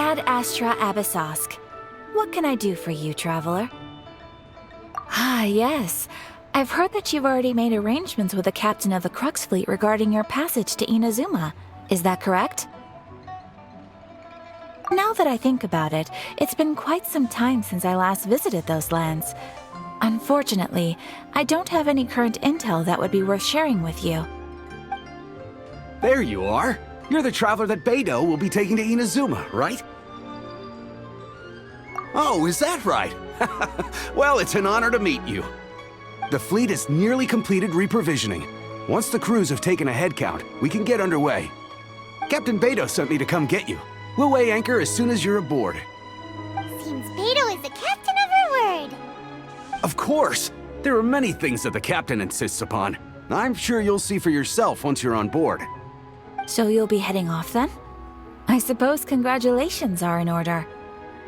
Ad Astra Abyssosk. What can I do for you, traveler? Ah, yes. I've heard that you've already made arrangements with the captain of the Crux fleet regarding your passage to Inazuma. Is that correct? Now that I think about it, it's been quite some time since I last visited those lands. Unfortunately, I don't have any current intel that would be worth sharing with you. There you are! You're the traveler that Beidou will be taking to Inazuma, right? Oh, is that right? Well, it's an honor to meet you. The fleet has nearly completed reprovisioning. Once the crews have taken a head count, we can get underway. Captain Beidou sent me to come get you. We'll weigh anchor as soon as you're aboard. Seems Beidou is the captain of her word. Of course! There are many things that the captain insists upon. I'm sure you'll see for yourself once you're on board. So you'll be heading off then? I suppose congratulations are in order.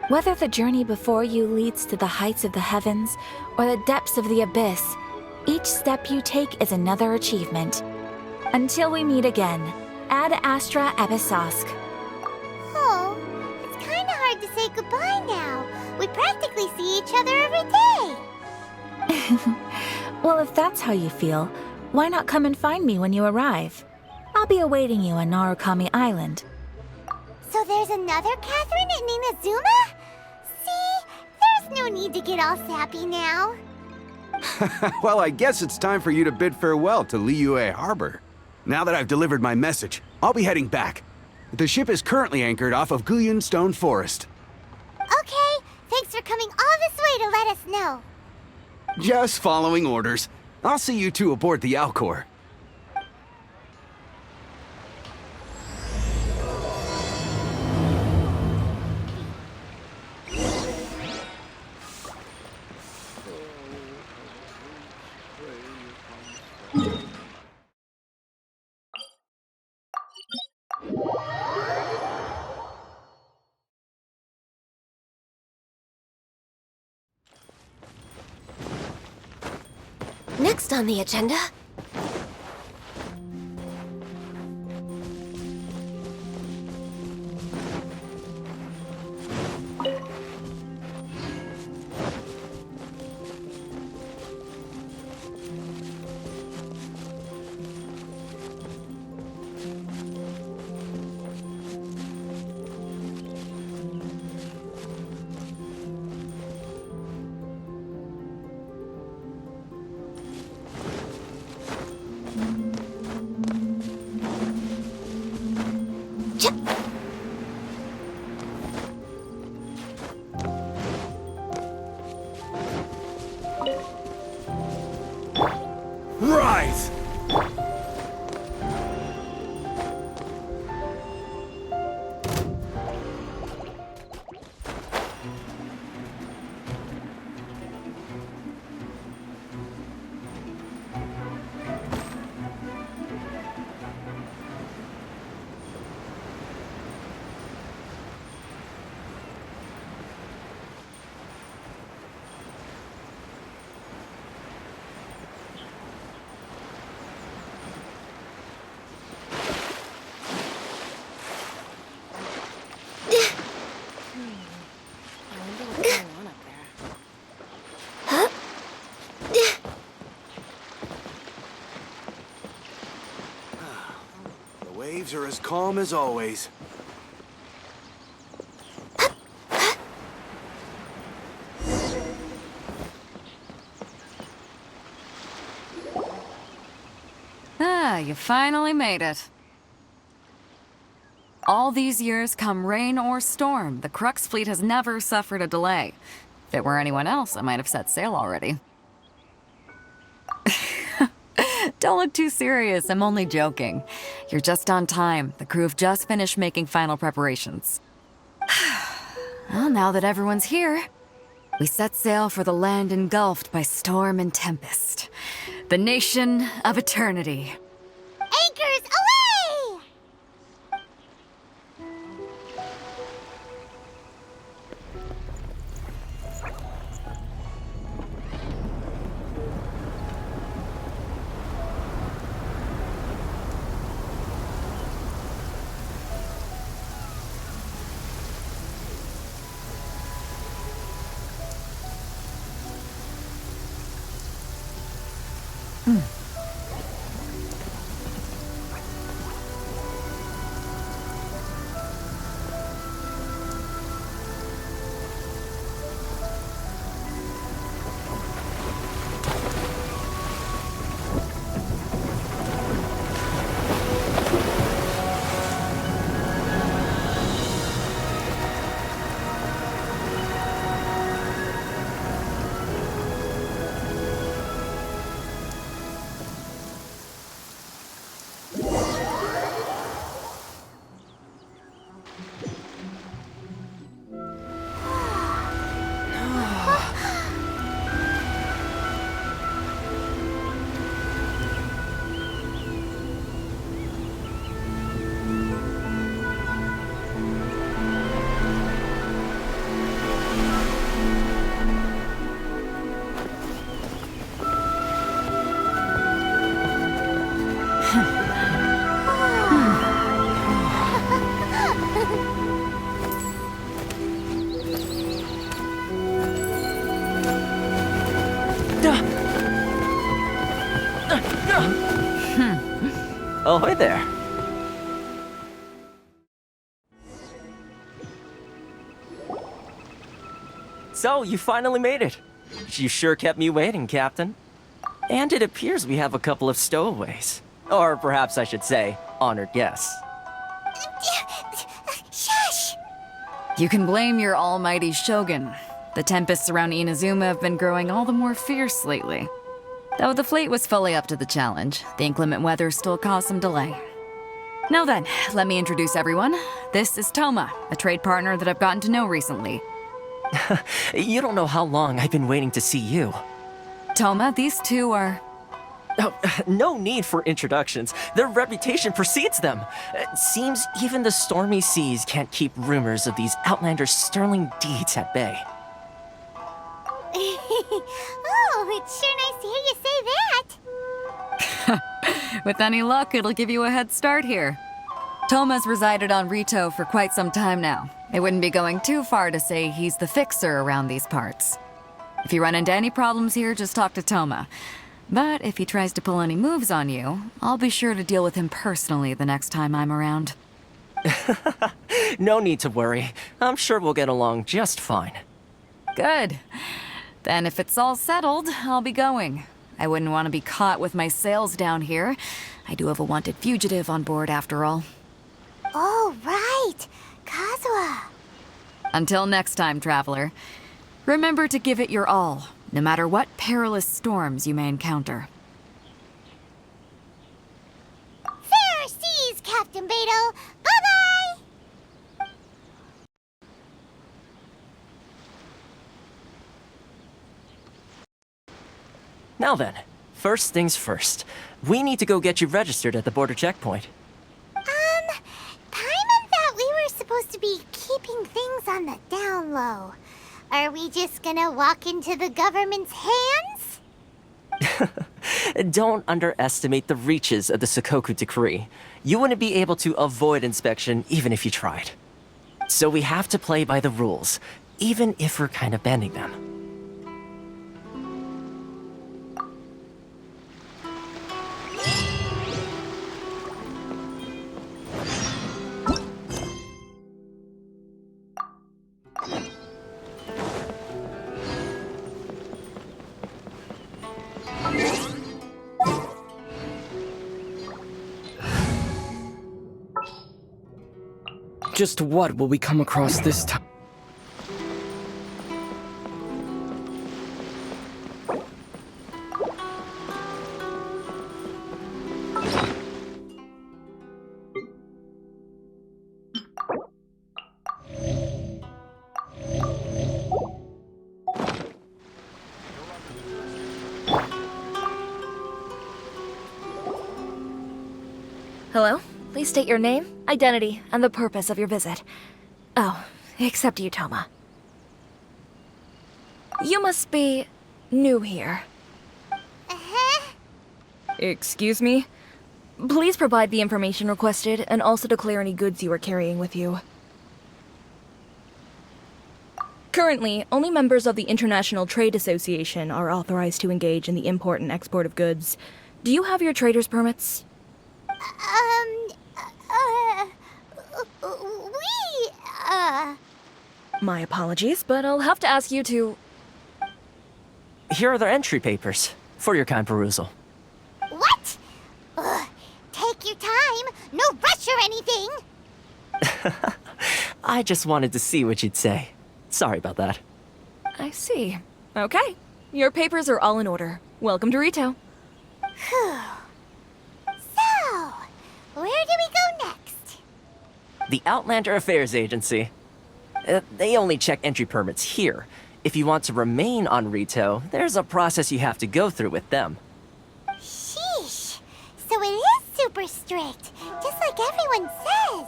Whether the journey before you leads to the heights of the heavens or the depths of the abyss, each step you take is another achievement. Until we meet again, Ad Astra Abyssosk. Oh, it's kinda hard to say goodbye now. We practically see each other every day. Well, if that's how you feel, why not come and find me when you arrive? I'll be awaiting you on Narukami Island. So there's another Catherine in Inazuma? See, there's no need to get all sappy now. Well, I guess it's time for you to bid farewell to Liyue Harbor. Now that I've delivered my message, I'll be heading back. The ship is currently anchored off of Guyun Stone Forest. Okay, thanks for coming all this way to let us know. Just following orders. I'll see you two aboard the Alcor. Next on the agenda... Rise! The waves are as calm as always. Ah, you finally made it. All these years, come rain or storm, the Crux fleet has never suffered a delay. If it were anyone else, I might have set sail already. Don't look too serious, I'm only joking. You're just on time. The crew have just finished making final preparations. Well, now that everyone's here, we set sail for the land engulfed by storm and tempest. The nation of eternity. Anchors away! Ahoy there. So, you finally made it. You sure kept me waiting, Captain. And it appears we have a couple of stowaways. Or perhaps I should say, honored guests. Shush! You can blame your almighty shogun. The tempests around Inazuma have been growing all the more fierce lately. Though the fleet was fully up to the challenge, the inclement weather still caused some delay. Now then, let me introduce everyone. This is Toma, a trade partner that I've gotten to know recently. You don't know how long I've been waiting to see you. Toma, these two are... Oh, no need for introductions. Their reputation precedes them. It seems even the stormy seas can't keep rumors of these Outlanders' sterling deeds at bay. Oh, it's sure nice to hear you say that. With any luck, it'll give you a head start here. Toma's resided on Rito for quite some time now. It wouldn't be going too far to say he's the fixer around these parts. If you run into any problems here, just talk to Toma. But if he tries to pull any moves on you, I'll be sure to deal with him personally the next time I'm around. No need to worry. I'm sure we'll get along just fine. Good. Then if it's all settled, I'll be going. I wouldn't want to be caught with my sails down here. I do have a wanted fugitive on board after all. Oh, right. Kazuha. Until next time, traveler. Remember to give it your all, no matter what perilous storms you may encounter. Fair seas, Captain Beto. Bye-bye! Now then, first things first. We need to go get you registered at the border checkpoint. Paimon thought we were supposed to be keeping things on the down low. Are we just gonna walk into the government's hands? Don't underestimate the reaches of the Sakoku Decree. You wouldn't be able to avoid inspection even if you tried. So we have to play by the rules, even if we're kind of bending them. Just what will we come across this time? Hello? Please state your name, identity, and the purpose of your visit. Oh, except you, Toma. You must be new here. Uh-huh. Excuse me? Please provide the information requested and also declare any goods you are carrying with you. Currently, only members of the International Trade Association are authorized to engage in the import and export of goods. Do you have your trader's permits? My apologies, but I'll have to ask you to... Here are their entry papers, for your kind perusal. What? Ugh, take your time. No rush or anything. I just wanted to see what you'd say. Sorry about that. I see. Okay. Your papers are all in order. Welcome to Rito. Whew. So, where do we go next? The Outlander Affairs Agency. They only check entry permits here. If you want to remain on Rito, there's a process you have to go through with them. Sheesh. So it is super strict, just like everyone says.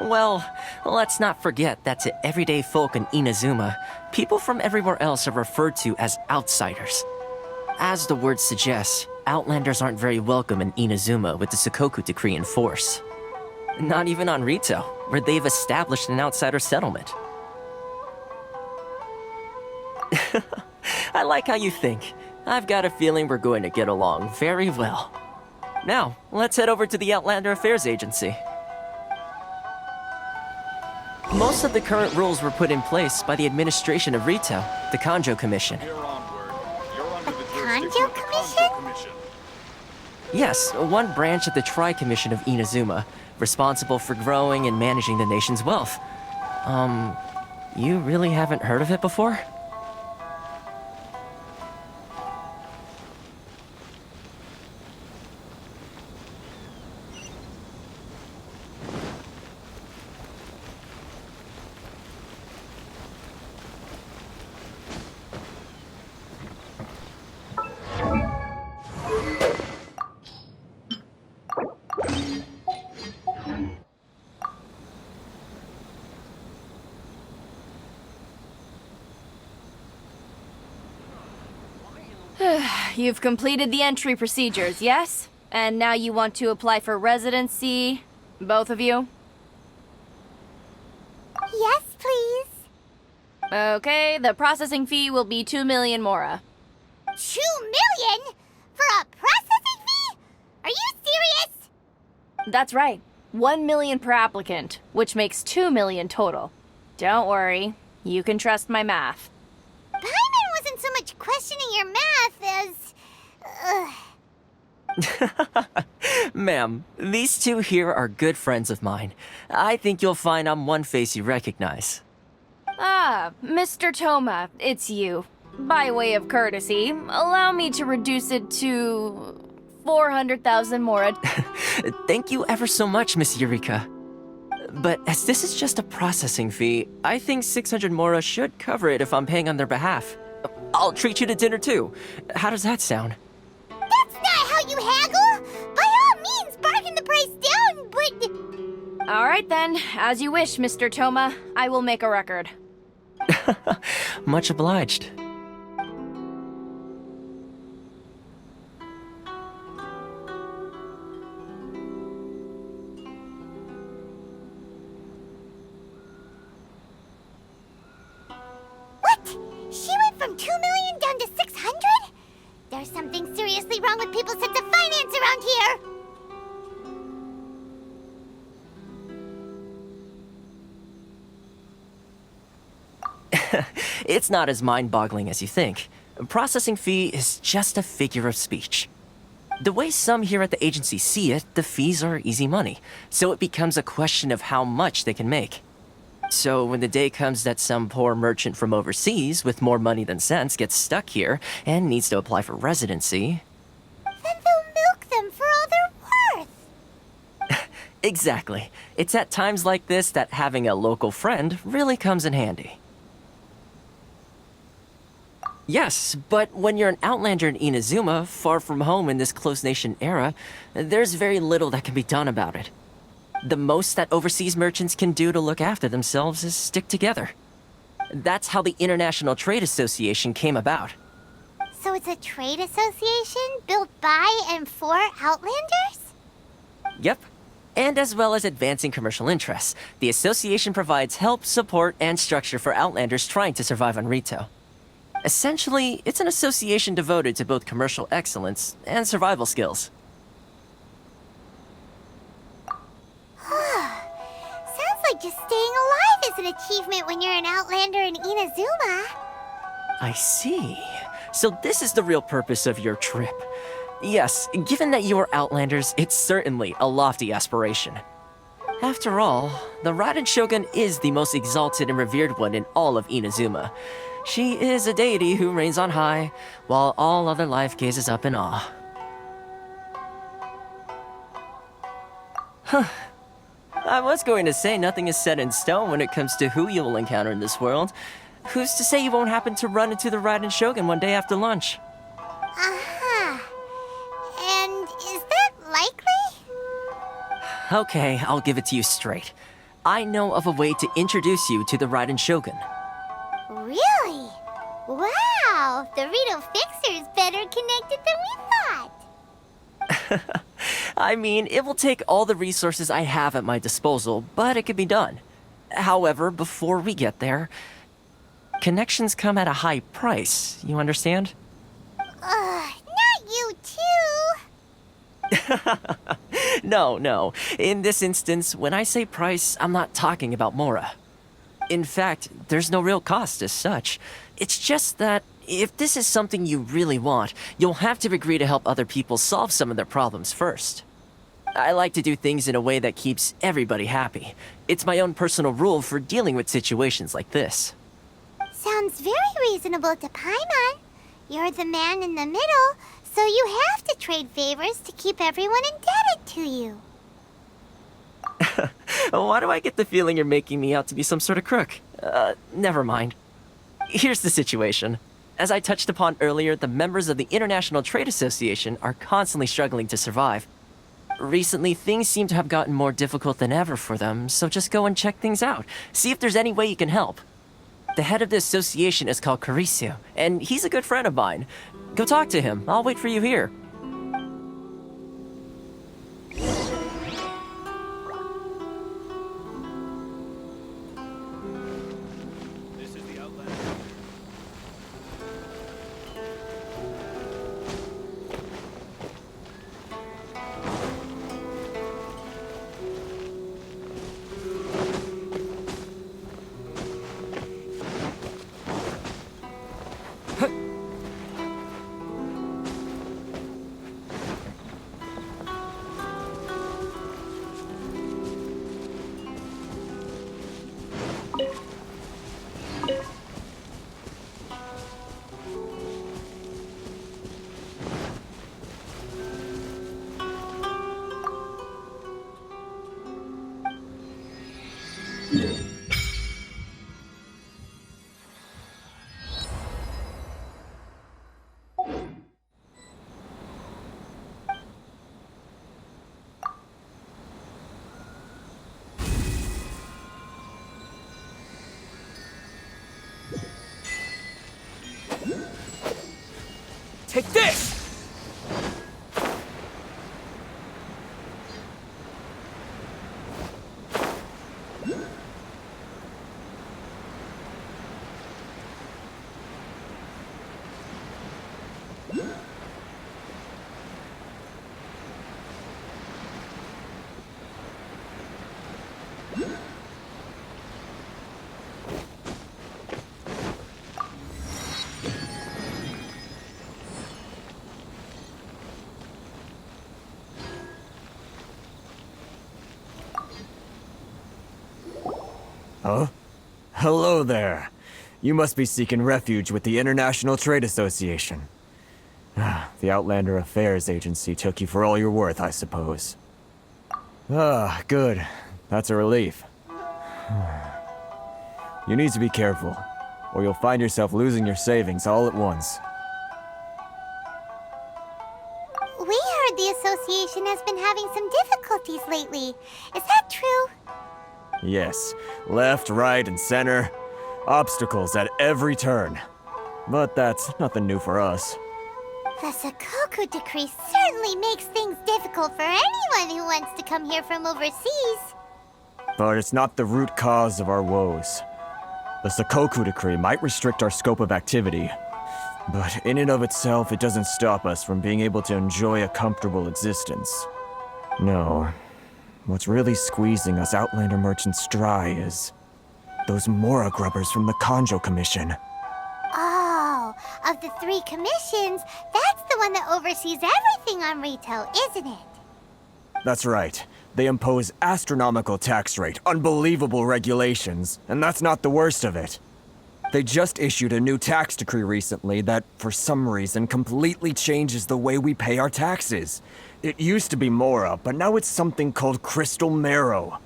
Well, let's not forget that to everyday folk in Inazuma, people from everywhere else are referred to as outsiders. As the word suggests, Outlanders aren't very welcome in Inazuma with the Sakoku Decree in force. Not even on Rito, where they've established an outsider settlement. I like how you think. I've got a feeling we're going to get along very well. Now, let's head over to the Outlander Affairs Agency. Most of the current rules were put in place by the administration of Rito, the Kanjo Commission. Kanjo Commission? Yes, one branch of the Tri-Commission of Inazuma, responsible for growing and managing the nation's wealth. You really haven't heard of it before? You've completed the entry procedures, yes? And now you want to apply for residency? Both of you? Yes, please. Okay, the processing fee will be 2 million mora. 2 million? For a processing fee? Are you serious? That's right. 1 million per applicant, which makes 2 million total. Don't worry, you can trust my math. Paimon wasn't so much questioning your math as... Ma'am, these two here are good friends of mine. I think you'll find I'm one face you recognize. Ah, Mr. Toma, it's you. By way of courtesy, allow me to reduce it to 400,000 mora. Thank you ever so much, Miss Eureka. But as this is just a processing fee, I think 600 mora should cover it if I'm paying on their behalf. I'll treat you to dinner too. How does that sound? That's not how you haggle! By all means, bargain the price down, but... All right then, as you wish, Mr. Toma. I will make a record. Much obliged. What? She went from 2 million down to 600? There's something seriously wrong with people's sense of finance around here! It's not as mind-boggling as you think. Processing fee is just a figure of speech. The way some here at the agency see it, the fees are easy money, so it becomes a question of how much they can make. So when the day comes that some poor merchant from overseas with more money than sense gets stuck here and needs to apply for residency... Then they'll milk them for all they're worth! Exactly. It's at times like this that having a local friend really comes in handy. Yes, but when you're an outlander in Inazuma, far from home in this close nation era, there's very little that can be done about it. The most that overseas merchants can do to look after themselves is stick together. That's how the International Trade Association came about. So it's a trade association built by and for Outlanders? Yep. And as well as advancing commercial interests, the association provides help, support, and structure for Outlanders trying to survive on Rito. Essentially, it's an association devoted to both commercial excellence and survival skills. Sounds like just staying alive is an achievement when you're an Outlander in Inazuma. I see. So this is the real purpose of your trip. Yes, given that you are Outlanders, it's certainly a lofty aspiration. After all, the Raiden Shogun is the most exalted and revered one in all of Inazuma. She is a deity who reigns on high, while all other life gazes up in awe. Huh. I was going to say nothing is set in stone when it comes to who you will encounter in this world. Who's to say you won't happen to run into the Raiden Shogun one day after lunch? Uh-huh. And is that likely? Okay, I'll give it to you straight. I know of a way to introduce you to the Raiden Shogun. Really? Wow, the Rito Fixer's better connected than we thought. I mean, it will take all the resources I have at my disposal, but it can be done. However, before we get there... Connections come at a high price, you understand? Not you too! No. In this instance, when I say price, I'm not talking about Mora. In fact, there's no real cost as such. It's just that if this is something you really want, you'll have to agree to help other people solve some of their problems first. I like to do things in a way that keeps everybody happy. It's my own personal rule for dealing with situations like this. Sounds very reasonable to Paimon. You're the man in the middle, so you have to trade favors to keep everyone indebted to you. Why do I get the feeling you're making me out to be some sort of crook? Never mind. Here's the situation. As I touched upon earlier, the members of the International Trade Association are constantly struggling to survive. Recently, things seem to have gotten more difficult than ever for them, so just go and check things out. See if there's any way you can help. The head of the association is called Karisu, and he's a good friend of mine. Go talk to him. I'll wait for you here. Take this! Huh? Hello there. You must be seeking refuge with the International Trade Association. The Outlander Affairs Agency took you for all you're worth, I suppose. Good. That's a relief. You need to be careful, or you'll find yourself losing your savings all at once. We heard the association has been having some difficulties lately. Is that true? Yes, left, right, and center. Obstacles at every turn. But that's nothing new for us. The Sakoku decree certainly makes things difficult for anyone who wants to come here from overseas. But it's not the root cause of our woes. The Sakoku decree might restrict our scope of activity, but in and of itself, it doesn't stop us from being able to enjoy a comfortable existence. No. What's really squeezing us Outlander merchants dry is those Mora grubbers from the Kanjo Commission. Oh, of the 3 commissions, that's the one that oversees everything on Rito, isn't it? That's right. They impose astronomical tax rate, unbelievable regulations, and that's not the worst of it. They just issued a new tax decree recently that, for some reason, completely changes the way we pay our taxes. It used to be Mora, but now it's something called Crystal Marrow.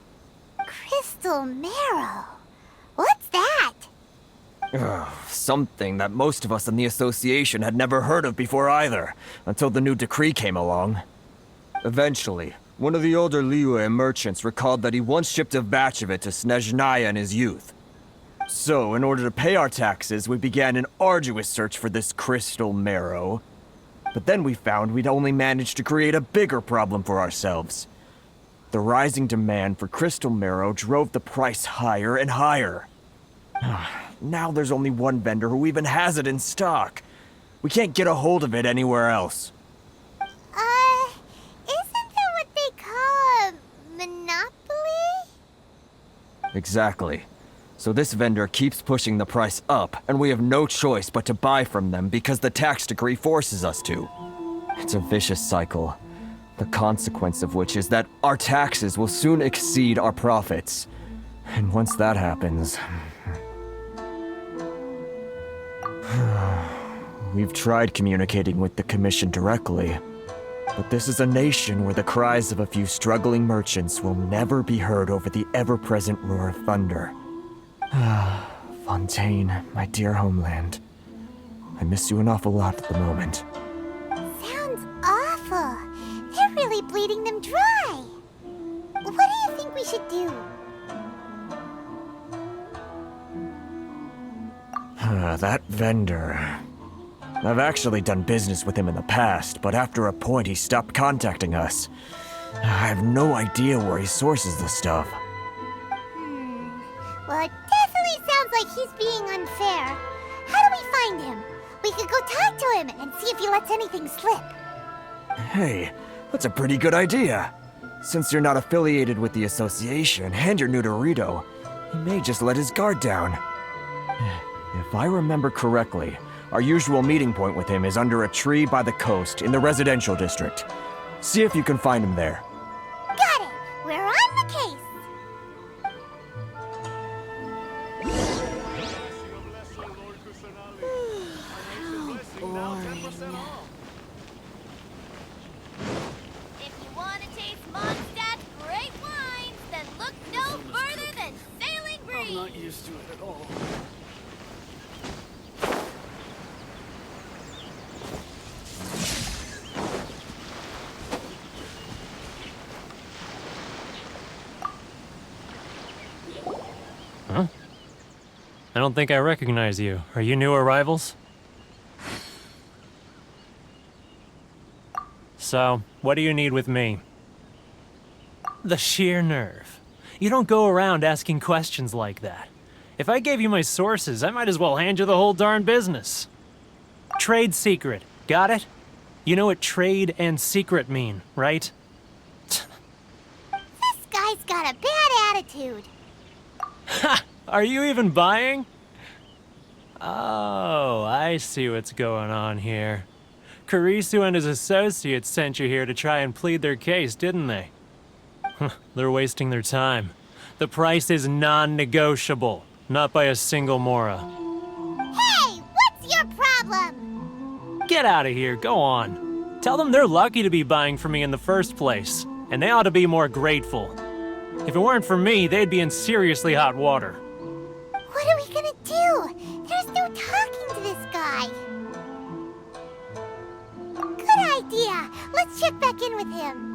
Crystal Marrow? What's that? Something that most of us in the association had never heard of before either, until the new decree came along. Eventually, one of the older Liyue merchants recalled that he once shipped a batch of it to Snezhnaya in his youth. So, in order to pay our taxes, we began an arduous search for this Crystal Marrow. But then we found we'd only managed to create a bigger problem for ourselves. The rising demand for Crystal Marrow drove the price higher and higher. Now there's only one vendor who even has it in stock. We can't get a hold of it anywhere else. Isn't that what they call a monopoly? Exactly. So this vendor keeps pushing the price up, and we have no choice but to buy from them because the tax decree forces us to. It's a vicious cycle. The consequence of which is that our taxes will soon exceed our profits. And once that happens... We've tried communicating with the Commission directly, but this is a nation where the cries of a few struggling merchants will never be heard over the ever-present roar of thunder. Fontaine, my dear homeland. I miss you an awful lot at the moment. Sounds awful. They're really bleeding them dry. What do you think we should do? That vendor... I've actually done business with him in the past, but after a point he stopped contacting us. I have no idea where he sources the stuff. Well, it definitely sounds like he's being unfair. How do we find him? We could go talk to him and see if he lets anything slip. Hey, that's a pretty good idea. Since you're not affiliated with the association and you're new to Rito, he may just let his guard down. If I remember correctly, our usual meeting point with him is under a tree by the coast in the residential district. See if you can find him there. Got it! We're on the case! If you want to taste Mondstadt's great wines, then look no further than Sailing Breeze. I'm not used to it at all. Huh? I don't think I recognize you. Are you new arrivals? So, what do you need with me? The sheer nerve. You don't go around asking questions like that. If I gave you my sources, I might as well hand you the whole darn business. Trade secret. Got it? You know what trade and secret mean, right? This guy's got a bad attitude. Ha! Are you even buying? Oh, I see what's going on here. Karisu and his associates sent you here to try and plead their case, didn't they? They're wasting their time. The price is non-negotiable, not by a single Mora. Hey, what's your problem? Get out of here, go on. Tell them they're lucky to be buying from me in the first place, and they ought to be more grateful. If it weren't for me, they'd be in seriously hot water. What are we gonna do? There's no talking to this guy. Good idea. Let's check back in with him.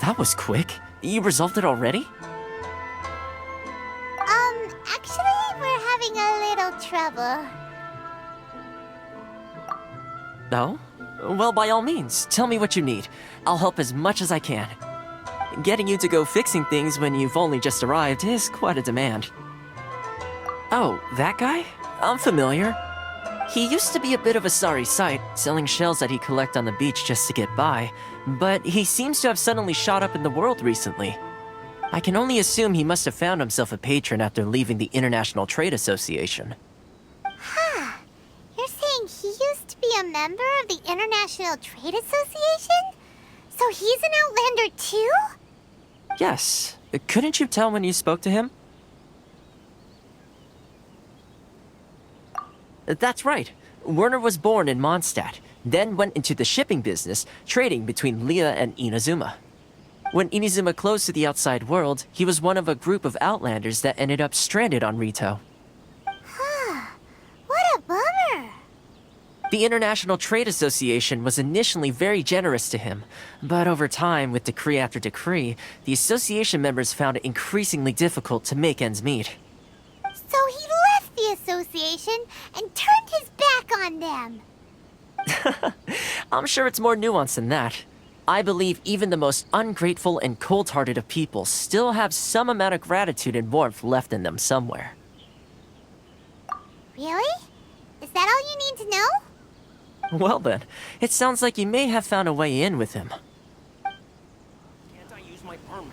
That was quick. You resolved it already? Actually, we're having a little trouble. No? Well, by all means, tell me what you need. I'll help as much as I can. Getting you to go fixing things when you've only just arrived is quite a demand. Oh, that guy? I'm familiar. He used to be a bit of a sorry sight, selling shells that he'd collect on the beach just to get by, but he seems to have suddenly shot up in the world recently. I can only assume he must have found himself a patron after leaving the International Trade Association. Huh. You're saying he used to be a member of the International Trade Association? So he's an Outlander too? Yes. Couldn't you tell when you spoke to him? That's right. Werner was born in Mondstadt, then went into the shipping business, trading between Leah and Inazuma. When Inazuma closed to the outside world, he was one of a group of Outlanders that ended up stranded on Rito. Huh. The International Trade Association was initially very generous to him, but over time, with decree after decree, the association members found it increasingly difficult to make ends meet. So he left the association and turned his back on them. I'm sure it's more nuanced than that. I believe even the most ungrateful and cold-hearted of people still have some amount of gratitude and warmth left in them somewhere. Really? Is that all you need to know? Well then, it sounds like you may have found a way in with him. Can't I use my permit?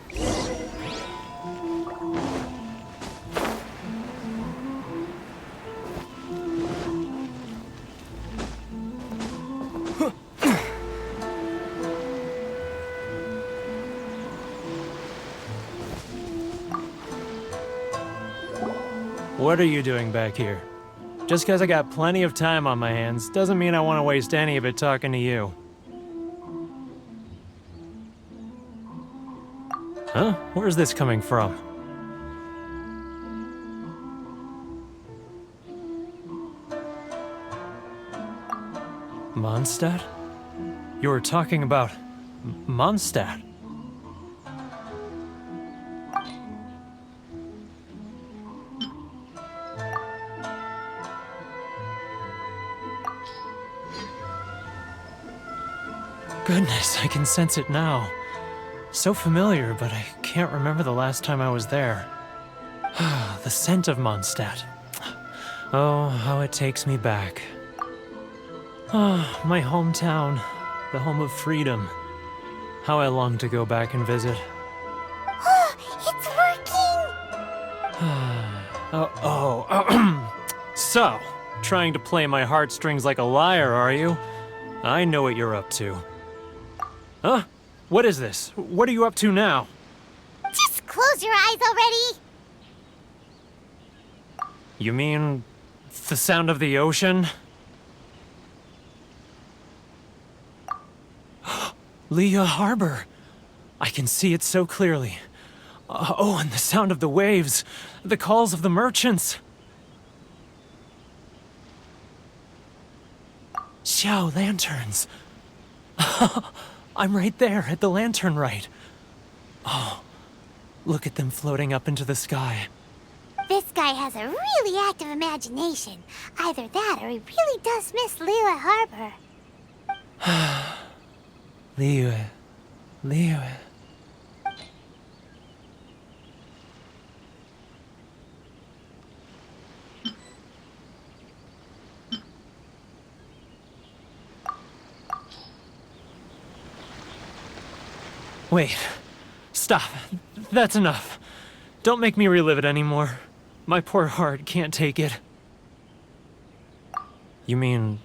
What are you doing back here? Just because I got plenty of time on my hands doesn't mean I want to waste any of it talking to you. Huh? Where's this coming from? Mondstadt? You were talking about Mondstadt. Goodness, I can sense it now. So familiar, but I can't remember the last time I was there. The scent of Mondstadt. Oh, how it takes me back. Ah, my hometown, the home of freedom. How I long to go back and visit. Oh, it's working! So, trying to play my heartstrings like a liar, are you? I know what you're up to. Huh? What is this? What are you up to now? Just close your eyes already! You mean the sound of the ocean? Leah Harbor. I can see it so clearly. Oh, and the sound of the waves. The calls of the merchants. Xiao lanterns. I'm right there at the lantern right. Oh, look at them floating up into the sky. This guy has a really active imagination. Either that or he really does miss Liyue Harbor. Liyue. Wait. Stop. That's enough. Don't make me relive it anymore. My poor heart can't take it. You mean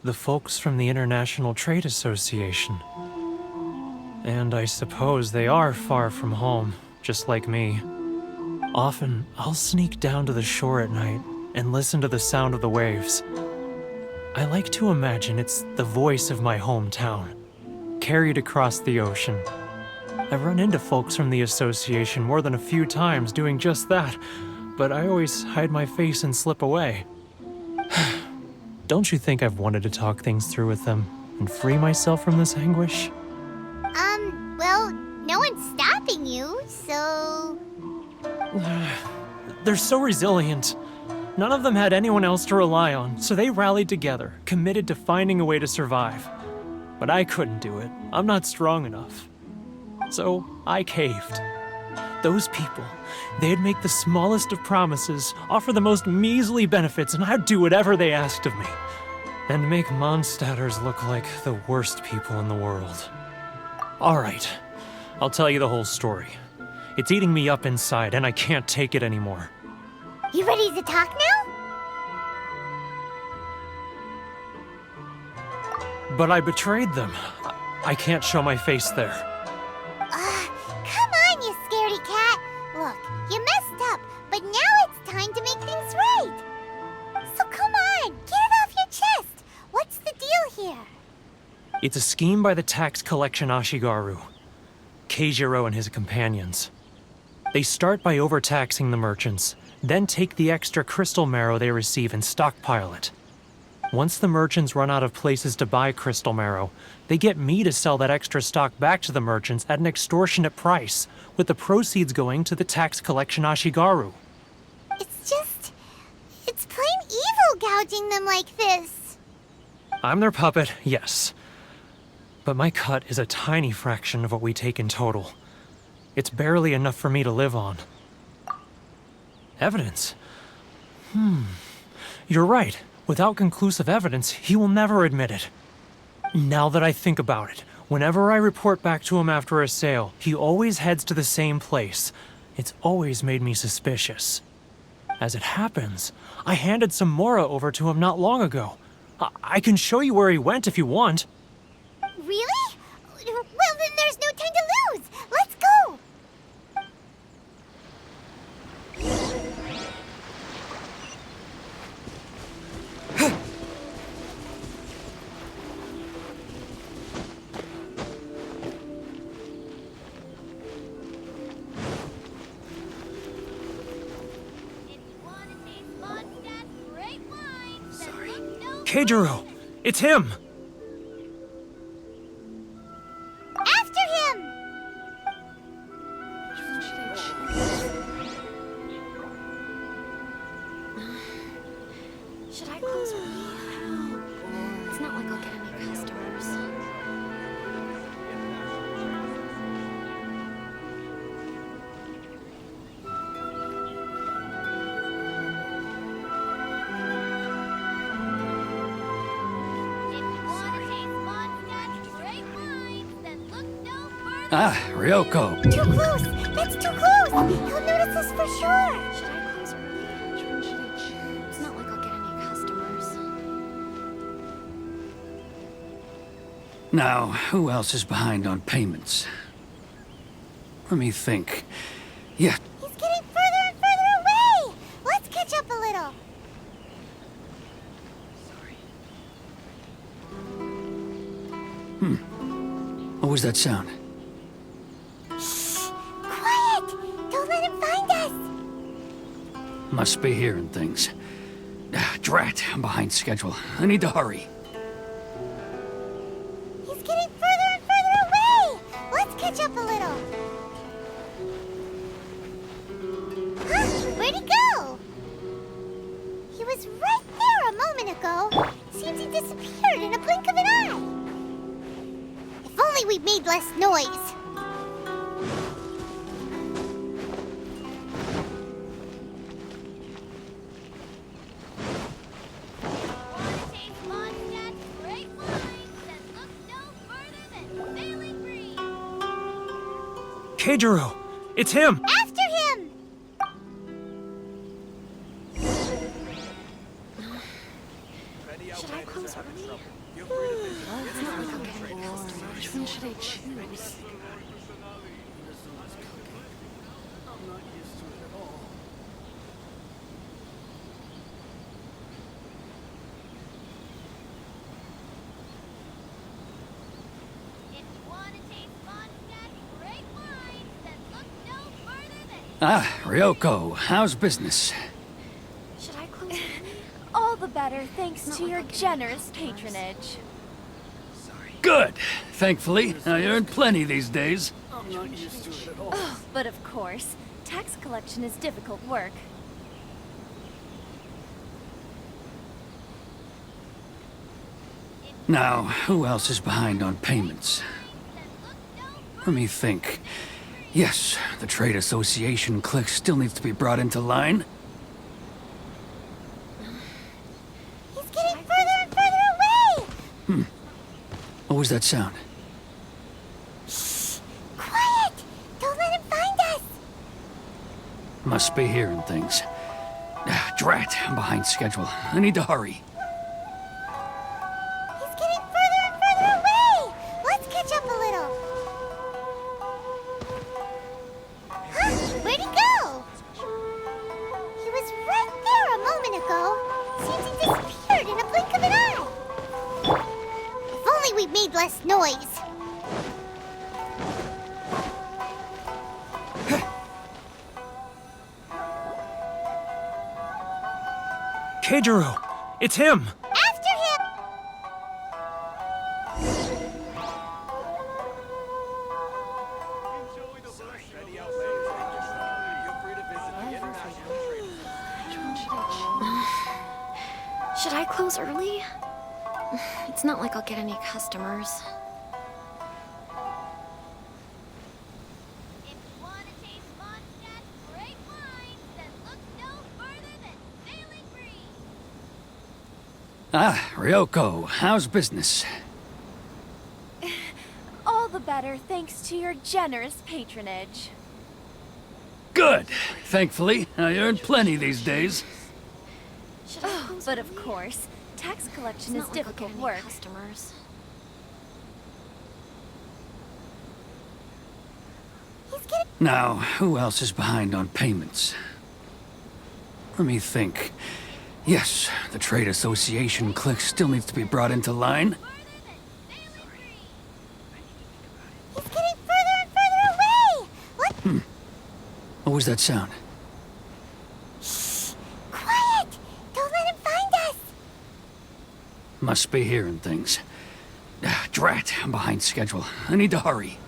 the folks from the International Trade Association? And I suppose they are far from home, just like me. Often, I'll sneak down to the shore at night and listen to the sound of the waves. I like to imagine it's the voice of my hometown, carried across the ocean. I've run into folks from the association more than a few times doing just that, but I always hide my face and slip away. Don't you think I've wanted to talk things through with them and free myself from this anguish? Well, no one's stopping you, so... They're so resilient. None of them had anyone else to rely on, so they rallied together, committed to finding a way to survive. But I couldn't do it. I'm not strong enough. So I caved. Those people, they'd make the smallest of promises, offer the most measly benefits, and I'd do whatever they asked of me. And make Mondstadters look like the worst people in the world. All right, I'll tell you the whole story. It's eating me up inside, and I can't take it anymore. You ready to talk now? But I betrayed them. I can't show my face there. Come on, you scaredy cat. Look, you messed up, but now it's time to make things right. So come on, get it off your chest. What's the deal here? It's a scheme by the tax collection Ashigaru, Keijiro and his companions. They start by overtaxing the merchants, then take the extra crystal marrow they receive and stockpile it. Once the merchants run out of places to buy crystal marrow, they get me to sell that extra stock back to the merchants at an extortionate price, with the proceeds going to the tax collection Ashigaru. It's plain evil gouging them like this. I'm their puppet, yes. But my cut is a tiny fraction of what we take in total. It's barely enough for me to live on. Evidence? You're right. Without conclusive evidence, he will never admit it. Now that I think about it, whenever I report back to him after a sale, he always heads to the same place. It's always made me suspicious. As it happens, I handed some Mora over to him not long ago. I can show you where he went if you want. Really? Well, then there's no time to lose. Let's go. Keijiro! It's him! After him! Should I close early? It's not like I'll get any customers. Ah, Ryoko. Too close! That's too close! He'll notice us for sure! Should I close early? It's not like I'll get any customers. Now, who else is behind on payments? Let me think. Yeah, He's getting further and further away! Let's catch up a little. what was that sound? Quiet! Don't let him find us! Must be hearing things. Drat, I'm behind schedule. I need to hurry. He's getting further and further away! Let's catch up a little. Huh? Where'd he go? He was right there a moment ago. Seems he disappeared in a blink of an eye. If only we made less noise. Keijiro! It's him! After him! Should I close early? It's not like I'll get any customers. Which one should I choose? Ah, Ryoko, how's business? Should I close early? All the better thanks to your generous patronage. Good. Thankfully, I earn plenty these days. Oh, but of course, tax collection is difficult work. Now, who else is behind on payments? Let me think. Yes, the trade association clique still needs to be brought into line. He's getting further and further away! What was that sound? Quiet! Don't let him find us! Must be hearing things. Drat, I'm behind schedule. I need to hurry. He's getting further and further away! Let's catch up a little. Huh? Where'd he go? He was right there a moment ago. Seems he disappeared in a blink of an eye. If only we made less noise. Keijiro! It's him! After Should I close early? It's not like I'll get any customers. If you want to taste Mondstadt's great wines, then look no further than Sailing Breeze. Ah, Ryoko, how's business? All the better thanks to your generous patronage. Good. Thankfully, I earned plenty these days. Should I close But of early? course, tax It's collection not is like I'll difficult get any work. customers. Now, who else is behind on payments? Let me think. Yes, the trade association clique still needs to be brought into line. He's getting further and further away! What? What was that sound? Quiet! Don't let him find us! Must be hearing things. Ah, drat, I'm behind schedule. I need to hurry.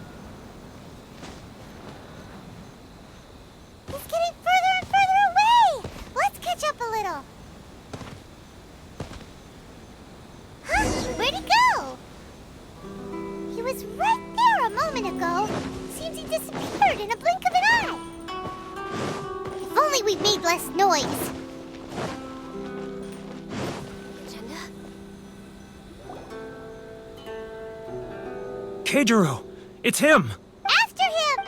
He's getting further and further away! Let's catch up a little. Huh? Where'd he go? He was right there a moment ago. Seems he disappeared in a blink of an eye. If only we made less noise. Agenda? Keijiro! It's him! After him!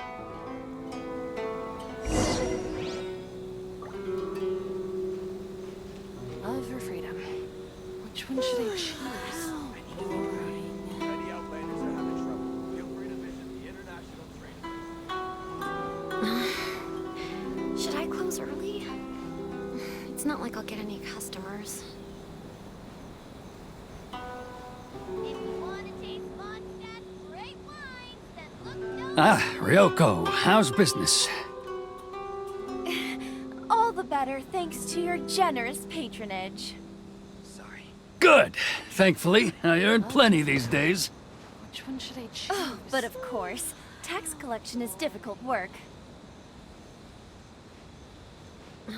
Love or freedom? Which one should I choose? Any outlanders are having trouble, feel free to visit the International Trade. Should I close early? It's not like I'll get any customers. If you want to taste Mondstadt's great wines, then look no Ah, Ryoko, how's business? All the better thanks to your generous patronage. Good. Thankfully, I earned plenty these days. Which one should I choose? But of course, tax collection is difficult work. He's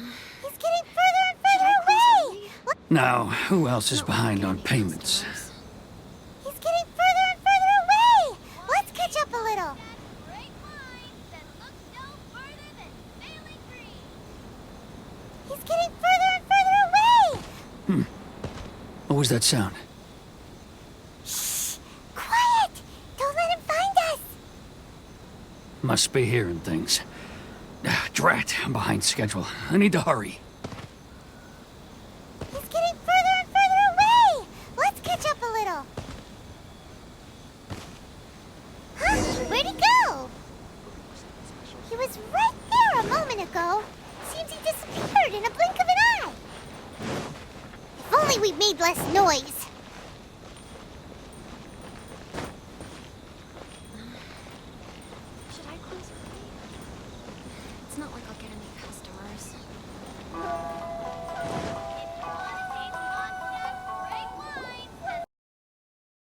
getting further and further away! Look, Now, who else is behind on payments? he's getting further and further away! Let's catch up a little. Great wines that look no further than Sailing Breeze. He's getting further and further away! What was that sound? Quiet! Don't let him find us! Must be hearing things. Ah, drat, I'm behind schedule. I need to hurry. He's getting further and further away! Let's catch up a little. Huh? Where'd he go? He was right there a moment ago. Seems he disappeared in a blink of an eye. If only we made less noise.